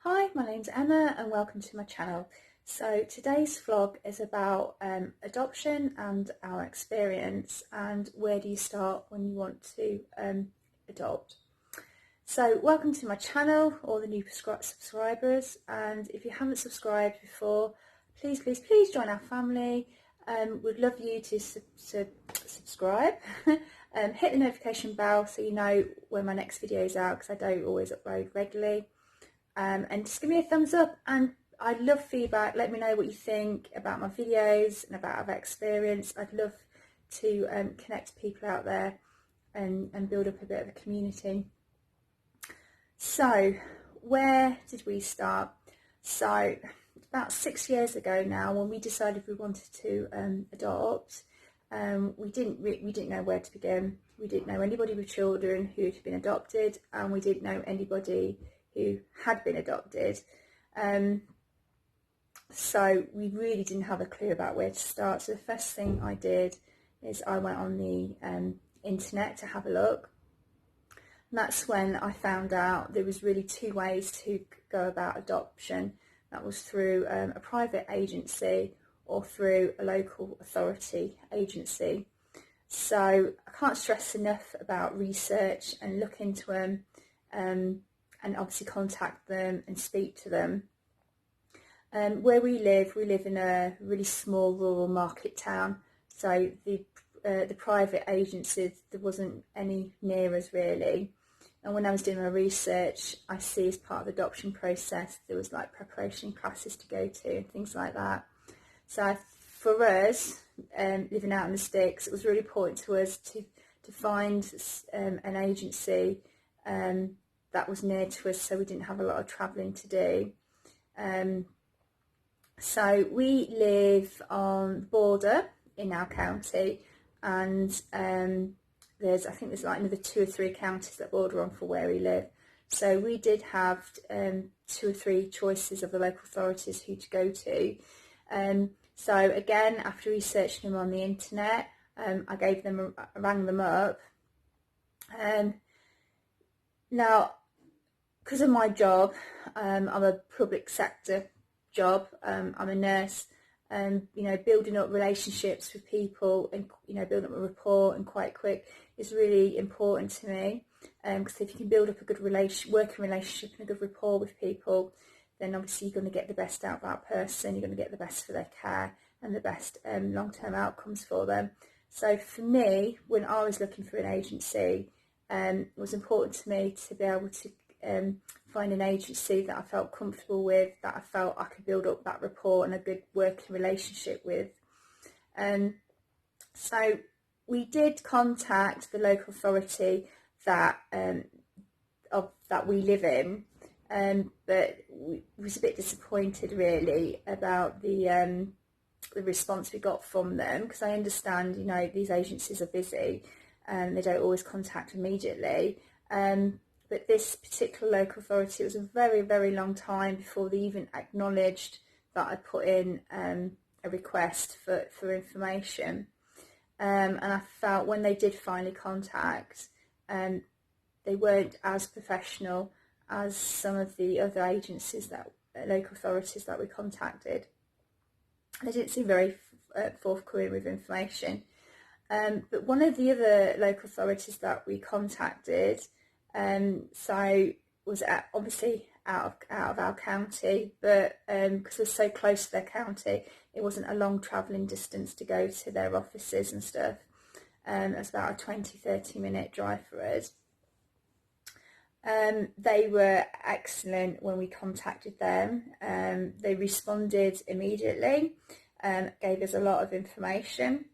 Hi, my name's Emma and welcome to my channel. So today's vlog is about adoption and our experience and where do you start when you want to adopt. So welcome to my channel, all the new subscribers, and if you haven't subscribed before, please join our family. We'd love you to subscribe. Hit the notification bell so you know when my next video is out, because I don't always upload regularly. And just give me a thumbs up, and I'd love feedback. Let me know what you think about my videos and about our experience. I'd love to connect to people out there and build up a bit of a community. So where did we start? So about 6 years ago now, when we decided we wanted to adopt, we didn't know where to begin. We didn't know anybody with children who had been adopted, and we didn't know anybody who had been adopted. So we really didn't have a clue about where to start. So the first thing I did is I went on the internet to have a look. And that's when I found out there was really two ways to go about adoption. That was through a private agency or through a local authority agency. So I can't stress enough about research and look into them, and obviously contact them and speak to them. Where we live in a really small rural market town, so the private agencies, there wasn't any near us really. And when I was doing my research, I see as part of the adoption process there was like preparation classes to go to and things like that. So for us, living out in the sticks, it was really important to us to find an agency that was near to us, so we didn't have a lot of travelling to do. So we live on the border in our county, and I think there's like another 2 or 3 counties that border on for where we live. So we did have 2 or 3 choices of the local authorities who to go to. So again, after researching them on the internet, I rang them up. Now, because of my job, I'm a public sector job. I'm a nurse, and building up relationships with people and building up a rapport and quite quick is really important to me. Because if you can build up a good working relationship and a good rapport with people, then obviously you're going to get the best out of that person. You're going to get the best for their care and the best long-term outcomes for them. So for me, when I was looking for an agency, it was important to me to be able to find an agency that I felt comfortable with, that I felt I could build up that rapport and a good working relationship with. So we did contact the local authority that we live in, but we was a bit disappointed really about the response we got from them, because I understand these agencies are busy and they don't always contact immediately. But this particular local authority, it was a very, very long time before they even acknowledged that I put in a request for information. And I felt when they did finally contact, they weren't as professional as some of the other agencies, local authorities that we contacted. They didn't seem very forthcoming with information. But one of the other local authorities that we contacted, so was obviously out of our county, but because we're so close to their county, it wasn't a long travelling distance to go to their offices and stuff. It was about a 20-30 minute drive for us. They were excellent when we contacted them. They responded immediately, gave us a lot of information,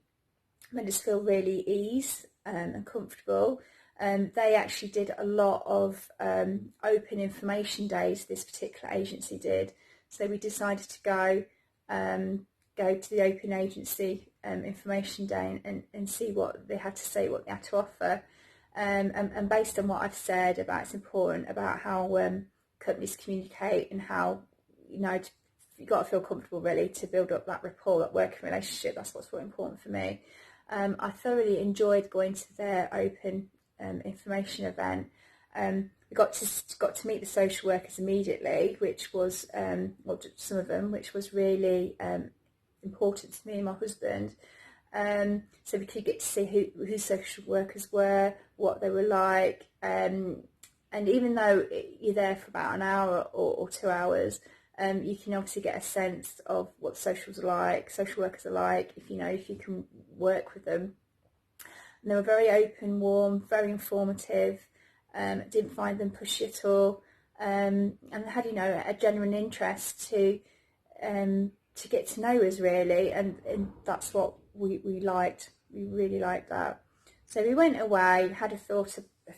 made us feel really ease and comfortable. They actually did a lot of open information days, this particular agency did. So we decided to go to the open agency information day and see what they had to say, what they had to offer. And based on what I've said about it's important about how companies communicate and how, you've got to feel comfortable really to build up that rapport, that working relationship. That's what's really important for me. I thoroughly enjoyed going to their open information event, We got to meet the social workers immediately, which was well, some of them, which was really important to me and my husband. So we could get to see who social workers were, what they were like, and even though you're there for about an hour or 2 hours, you can obviously get a sense of what social workers are like, if you can work with them. And they were very open, warm, very informative. Didn't find them pushy at all, and had a genuine interest to get to know us really, and that's what we liked. We really liked that. So we went away, had a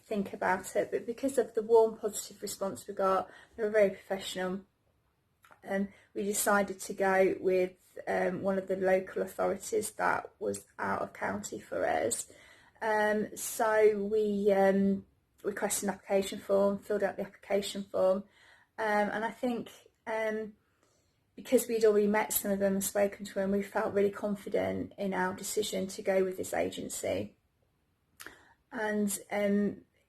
think about it, but because of the warm, positive response we got, they were very professional. We decided to go with one of the local authorities that was out of county for us. So we requested an application form, filled out the application form, and I think because we'd already met some of them and spoken to them, we felt really confident in our decision to go with this agency. And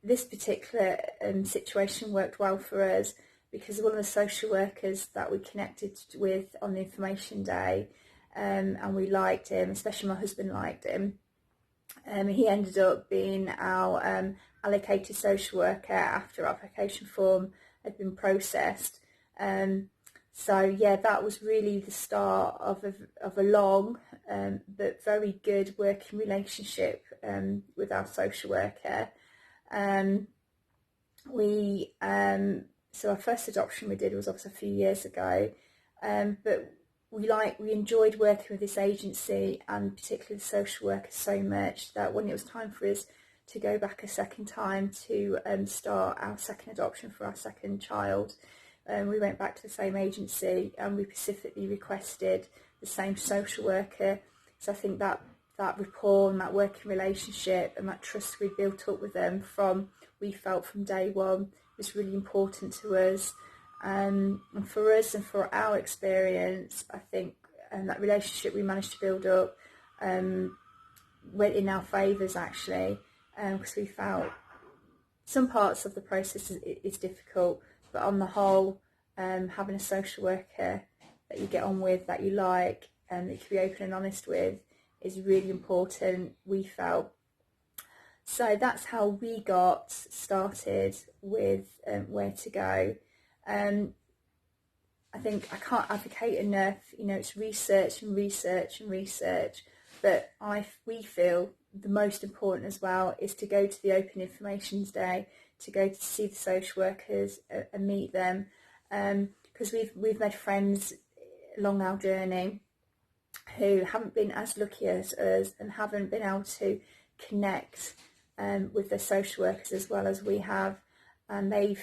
this particular situation worked well for us because one of the social workers that we connected with on the information day, and we liked him, especially my husband liked him. He ended up being our allocated social worker after our application form had been processed. So yeah, that was really the start of a long but very good working relationship with our social worker. So our first adoption we did was obviously a few years ago, but we enjoyed working with this agency and particularly the social worker so much that when it was time for us to go back a second time to start our second adoption for our second child, we went back to the same agency and we specifically requested the same social worker. So I think that rapport and that working relationship and that trust we built up with them we felt from day one was really important to us. And for us and for our experience, I think that relationship we managed to build up went in our favours actually, because we felt some parts of the process is difficult, but on the whole, having a social worker that you get on with, that you like, and that you can be open and honest with is really important, we felt. So that's how we got started with Where to Go. I think I can't advocate enough, it's research and research and research, but we feel the most important as well is to go to the Open Informations Day, to go to see the social workers and meet them, because we've made friends along our journey who haven't been as lucky as us and haven't been able to connect with their social workers as well as we have, and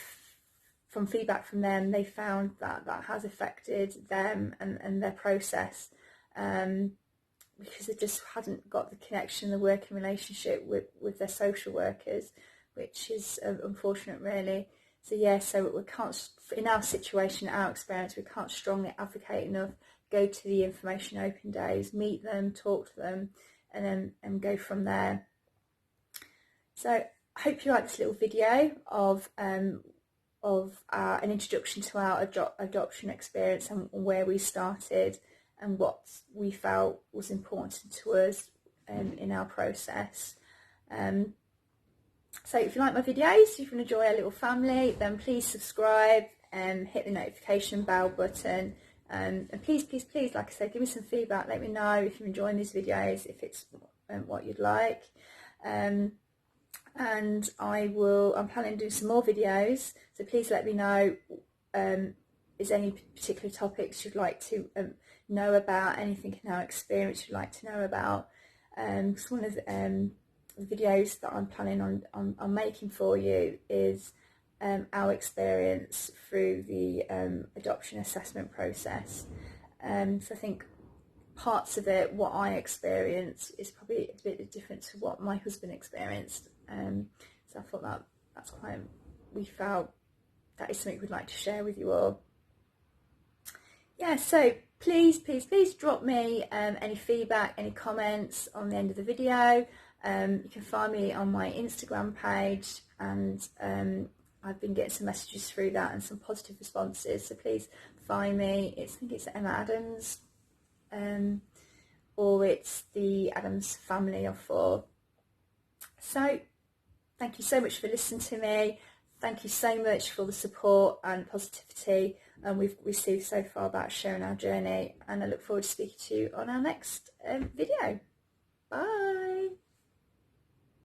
from feedback from them, they found that has affected them and their process, because they just hadn't got the connection, the working relationship with their social workers, which is unfortunate really. So yeah, so we can't, in our situation, our experience, we can't strongly advocate enough, go to the Information Open Days, meet them, talk to them, and then go from there. So I hope you like this little video of an introduction to our adoption experience and where we started and what we felt was important to us in our process. So if you like my videos, if you enjoy our little family, then please subscribe and hit the notification bell button. And please, like I said, give me some feedback. Let me know if you're enjoying these videos, if it's what you'd like. And I'm planning to do some more videos, so please let me know, is any particular topics you'd like to know about, anything in our experience you'd like to know about. Because one of the videos that I'm planning on making for you is our experience through the adoption assessment process. So I think parts of it, what I experienced, is probably a bit different to what my husband experienced. So I thought we felt that is something we'd like to share with you all. Yeah, so please drop me any feedback, any comments on the end of the video. You can find me on my Instagram page and I've been getting some messages through that and some positive responses. So please find me. I think it's Emma Adams, or it's the Adams Family of 4. So thank you so much for listening to me. Thank you so much for the support and positivity we've received so far about sharing our journey, and I look forward to speaking to you on our next video. Bye.